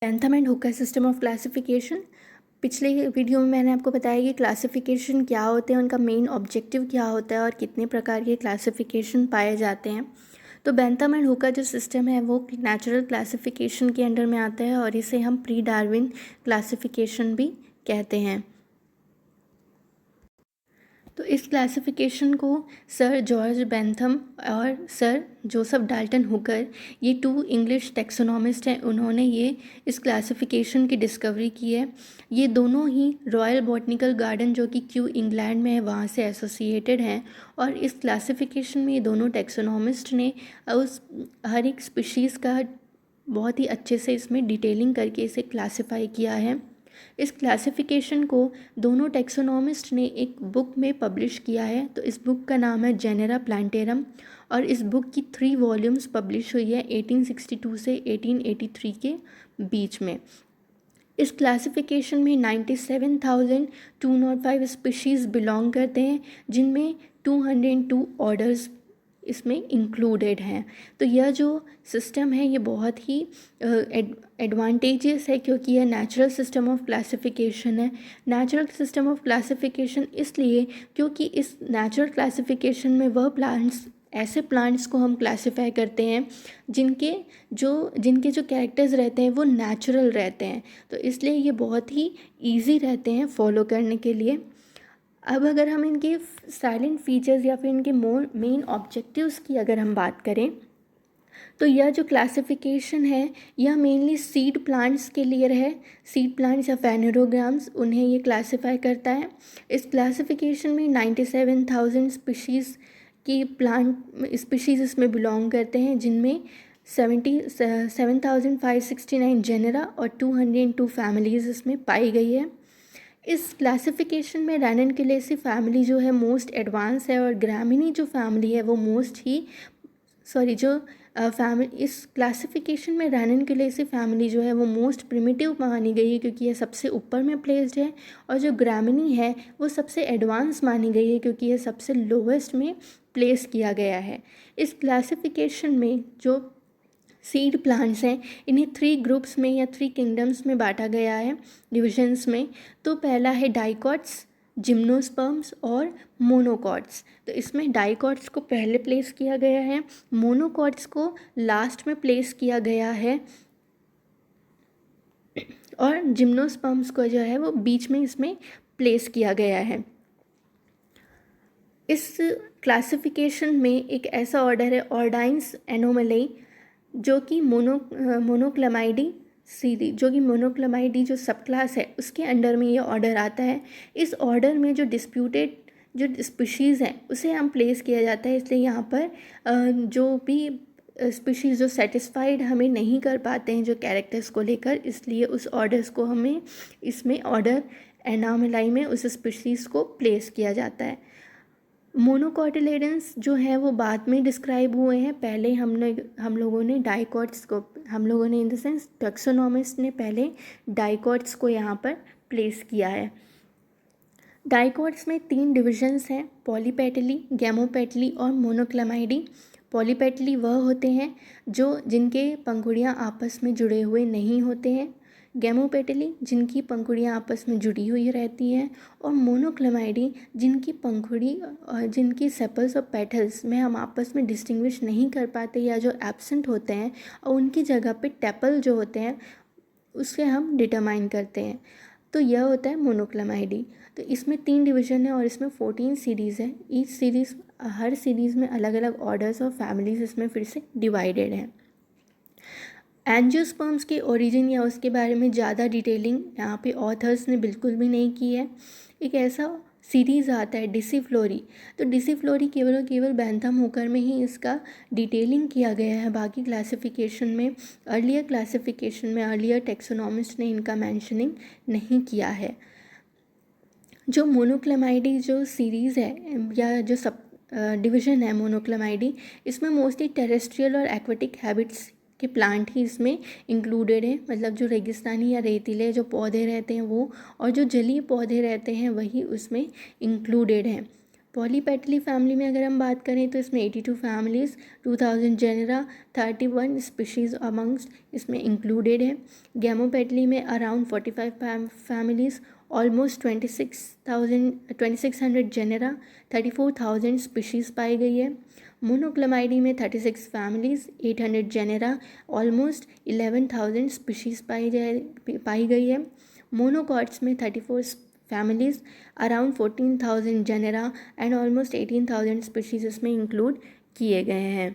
Bentham and Hooker system of classification. पिछले video में मैंने आपको बताया कि क्लासिफिकेशन क्या होते हैं, उनका मेन ऑब्जेक्टिव क्या होता है और कितने प्रकार के क्लासिफिकेशन पाए जाते हैं। तो बेंथम एंड हुकर जो सिस्टम है वो नेचुरल क्लासिफिकेशन के अंडर में आता है और इसे हम प्री डार्विन क्लासिफिकेशन भी कहते हैं। तो इस क्लासिफिकेशन को सर जॉर्ज बेंथम और सर जोसेफ डाल्टन हुकर, ये 2 इंग्लिश टेक्सोनॉमिस्ट हैं, उन्होंने ये इस क्लासिफिकेशन की डिस्कवरी की है। ये दोनों ही रॉयल बॉटनिकल गार्डन जो कि क्यू इंग्लैंड में है वहाँ से एसोसिएटेड हैं और इस क्लासिफिकेशन में ये दोनों टेक्सोनॉमिस्ट ने उस हर एक स्पीशीज़ का बहुत ही अच्छे से इसमें डिटेलिंग करके इसे क्लासिफाई किया है। इस क्लासिफिकेशन को दोनों टेक्सोनॉमिस्ट ने एक बुक में पब्लिश किया है। तो इस बुक का नाम है जेनेरा प्लांटेरम और इस बुक की 3 वॉल्यूम्स पब्लिश हुई है 1862 से 1883 के बीच में। इस क्लासिफिकेशन में 97,205 स्पीशीज़ बिलोंग करते हैं, जिनमें 202 ऑर्डर्स इसमें इंक्लूडेड हैं। तो यह जो सिस्टम है ये बहुत ही एडवांटेजियस है क्योंकि यह नेचुरल सिस्टम ऑफ क्लासिफिकेशन है। नेचुरल सिस्टम ऑफ क्लासिफिकेशन इसलिए क्योंकि इस नेचुरल क्लासिफिकेशन में वह प्लांट्स, ऐसे प्लांट्स को हम क्लासिफाई करते हैं जिनके जो कैरेक्टर्स रहते हैं वो नेचुरल रहते हैं। तो इसलिए ये बहुत ही ईजी रहते हैं फॉलो करने के लिए। अब अगर हम इनके साइलेंट फीचर्स या फिर इनके मेन ऑब्जेक्टिव्स की अगर हम बात करें तो यह जो क्लासिफिकेशन है यह मेनली सीड प्लांट्स के लिए है। सीड प्लांट्स या फेनेरोग्राम्स, उन्हें ये क्लासिफाई करता है। इस क्लासिफिकेशन में 97,000 स्पीशीज़ की प्लांट स्पीशीज़ इसमें बिलोंग करते हैं, जिनमें 7,569 जेनेरा और 202 फैमिलीज़ इसमें पाई गई है। इस क्लासिफिकेशन में रैननकुलेसी फैमिली जो है मोस्ट एडवांस है और ग्रामिनी जो फैमिली है वो फैमिली इस क्लासिफिकेशन में रैननकुलेसी फैमिली जो है वो मोस्ट प्रिमिटिव मानी गई है क्योंकि यह सबसे ऊपर में प्लेस्ड है, और जो ग्रामिनी है वो सबसे एडवांस मानी गई है क्योंकि यह सबसे लोवेस्ट में प्लेस किया गया है। इस क्लासिफिकेशन में जो सीड प्लांट्स हैं इन्हें 3 ग्रुप्स में या 3 किंगडम्स में बांटा गया है, डिविजन्स में। तो पहला है डाइकॉट्स, जिम्नोस्पर्म्स और मोनोकॉट्स। तो इसमें डाइकॉट्स को पहले प्लेस किया गया है, मोनोकॉट्स को लास्ट में प्लेस किया गया है और जिम्नोस्पर्म्स को जो है वो बीच में इसमें प्लेस किया गया है। इस क्लासिफिकेशन में एक ऐसा ऑर्डर है ऑर्डाइन्स एनोमली जो कि मोनोक्लेमाइडी सीरी, जो कि मोनोक्लेमाइडी जो सब क्लास है उसके अंडर में ये ऑर्डर आता है। इस ऑर्डर में जो डिस्प्यूटेड जो स्पीशीज़ हैं उसे हम प्लेस किया जाता है, इसलिए यहाँ पर जो भी स्पीशीज़ जो सेटिस्फाइड हमें नहीं कर पाते हैं जो कैरेक्टर्स को लेकर, इसलिए उस ऑर्डर्स को हमें इसमें ऑर्डर एनामलाई में उस स्पीशीज़ को प्लेस किया जाता है। मोनोकॉटिलेडन्स जो है वो बाद में डिस्क्राइब हुए हैं। पहले हम लोगों ने डाइकॉट्स को, हम लोगों ने इन द सेंस टैक्सोनॉमिस्ट ने पहले डाइकॉट्स को यहाँ पर प्लेस किया है। डाइकॉट्स में 3 डिविजन्स हैं, पॉलीपेटली, गैमोपेटली और मोनोक्लेमाइडी। पॉलीपेटली वह होते हैं जिनके पंखुड़ियाँ आपस में जुड़े हुए नहीं होते हैं, गैमोपेटली जिनकी पंखुड़ियाँ आपस में जुड़ी हुई रहती हैं, और मोनोक्लेमाइडी जिनकी सेपल्स और पेटल्स में हम आपस में डिस्टिंग्विश नहीं कर पाते या जो एब्सेंट होते हैं, और उनकी जगह पे टेपल जो होते हैं उससे हम डिटरमाइन करते हैं। तो यह होता है मोनोक्लेमाइडी। तो इसमें 3 डिवीज़न है और इसमें 14 सीरीज़ है। हर सीरीज़ में अलग अलग ऑर्डर्स और फैमिलीज इसमें फिर से डिवाइडेड हैं। एंजियोस्पर्म्स के ओरिजिन या उसके बारे में ज़्यादा डिटेलिंग यहाँ पे ऑथर्स ने बिल्कुल भी नहीं की है। एक ऐसा सीरीज़ आता है डिसिफ्लोरी, तो डिसिफ्लोरी केवल और केवल बेंथम हुकर में ही इसका डिटेलिंग किया गया है। बाकी क्लासिफिकेशन में, अर्लियर टेक्सोनॉमिस्ट ने इनका मेंशनिंग नहीं किया है। जो मोनोक्लेमाइडी जो सीरीज़ है या जो सब डिवीज़न है मोनोक्लेमाइडी, इसमें मोस्टली टेरेस्ट्रियल और एक्वेटिक हैबिट्स के प्लांट ही इसमें इंक्लूडेड है। मतलब जो रेगिस्तानी या रेतीले जो पौधे रहते हैं वो, और जो जलीय पौधे रहते हैं वही उसमें इंक्लूडेड हैं। पॉलीपेटली फैमिली में अगर हम बात करें तो इसमें 82 फैमिलीज़, 2000 जेनेरा, 31 स्पीशीज़ अमंग्स्ट इसमें इंक्लूडेड है। गैमोपेटली में around 45 families, almost 2600 genera, 34,000 species पाई गई है। मोनोक्लोमाइडी में 36 फैमिलीज़, 800 जेनेरा, ऑलमोस्ट 11,000 स्पीशीज़ पाई गई है। मोनोकॉट्स में 34 families, around 14,000 genera and almost 18,000 species इसमें इंक्लूड किए गए हैं।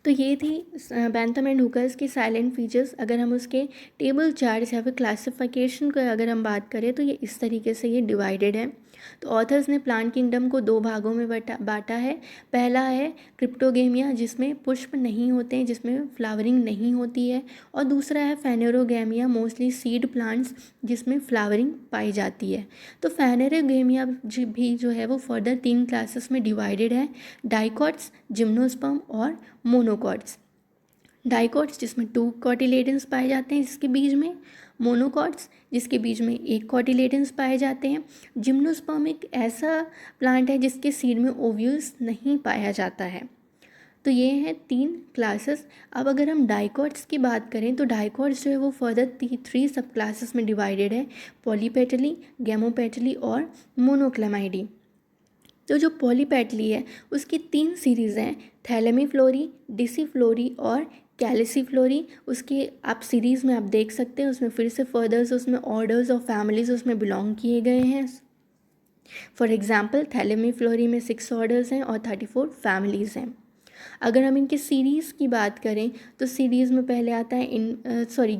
तो ये थी बैंथम एंड हुकर्स की साइलेंट फीचर्स। अगर हम उसके टेबल चार्ट्स या फिर क्लासिफिकेशन को अगर हम बात करें तो ये इस तरीके से ये डिवाइडेड है। तो ऑथर्स ने प्लांट किंगडम को दो भागों में बांटा है। पहला है क्रिप्टोगेमिया, जिसमें पुष्प नहीं होते हैं, जिसमें फ्लावरिंग नहीं होती है, और दूसरा है फेनेरोगेमिया, मोस्टली सीड प्लांट्स, जिसमें फ्लावरिंग पाई जाती है। तो फेनेरोगेमिया भी जो है वो फर्दर 3 क्लासेस में डिवाइडेड है, डाइकॉट्स, जिम्नोस्पर्म और मोनोकॉट्स। डाइकॉट्स जिसमें 2 कॉटिलेडन्स पाए जाते हैं जिसके बीज में, मोनोकॉट्स जिसके बीज में 1 कॉटिलेडन्स पाए जाते हैं। जिम्नोस्पर्म एक ऐसा प्लांट है जिसके सीड में ओव्यूल्स नहीं पाया जाता है। तो ये हैं 3 क्लासेस। अब अगर हम डाइकॉट्स की बात करें तो डाइकॉट्स जो है वो फर्दर 3 सब क्लासेस में डिवाइडेड है, पॉलीपेटली, गैमोपेटली और मोनोक्लेमाइडी। तो जो पॉलीपेटली है उसकी 3 सीरीज़ हैं, थैलेमीफ्लोरी, डिसीफ्लोरी और कैलिसीफ्लोरी। उसकी आप सीरीज़ में आप देख सकते हैं, उसमें फिर से फर्दर्स उसमें ऑर्डर्स और फैमिलीज उसमें बिलोंग किए गए हैं। फॉर एग्जांपल थैलेमीफ्लोरी में 6 ऑर्डर्स हैं और 34 फैमिलीज़ हैं। अगर हम इनकी सीरीज़ की बात करें तो सीरीज़ में पहले आता है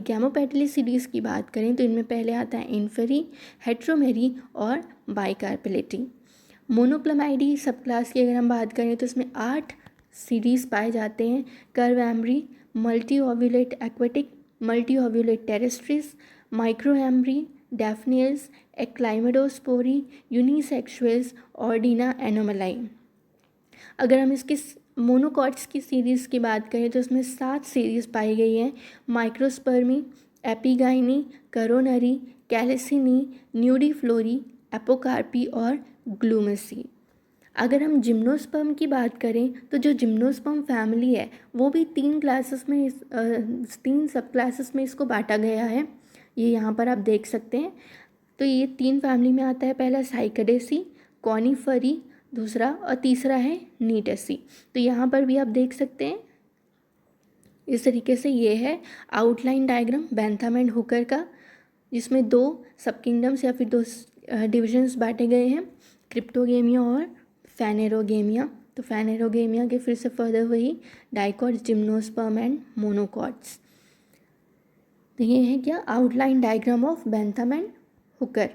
गैमोपेटली सीरीज़ की बात करें तो इनमें पहले आता है इन्फेरी, हेट्रोमेरी और बाइकार्पेलेटी। मोनोक्लोमाइडी सब क्लास की अगर हम बात करें तो इसमें 8 सीरीज़ पाए जाते हैं, curvembryae, multi ovulate aquatic, multi ovulate terrestres, microembryeae, daphnales, achlamydosporeae, unisexuales, ordines anomali. अगर हम इसकी मोनोकॉट्स की सीरीज़ की बात करें तो इसमें 7 सीरीज़ पाई गई हैं, माइक्रोस्पर्मी, एपिगाइनी, करोनरी, कैलिसिनी, न्यूडीफ्लोरी, एपोकार्पी और ग्लूमेसी। अगर हम जिम्नोस्पर्म की बात करें तो जो जिम्नोस्पर्म फैमिली है वो भी 3 क्लासेस में 3 सब क्लासेस में इसको बांटा गया है, ये यहाँ पर आप देख सकते हैं। तो ये 3 फैमिली में आता है, पहला साइकडेसी, कॉनिफरी, दूसरा और तीसरा है नीटेसी। तो यहाँ पर भी आप देख सकते हैं इस तरीके से ये है outline diagram Bentham and Hooker का, जिसमें 2 सब किंगडम्स या फिर 2 डिविजन्स बांटे गए हैं, क्रिप्टोगेमिया और फेनेरोगेमिया। तो फेनेरोगेमिया के फिर से फर्दर वही डाइकॉट्स, जिम्नोस्पर्म एंड मोनोकॉट्स। तो ये है क्या outline diagram of Bentham and Hooker.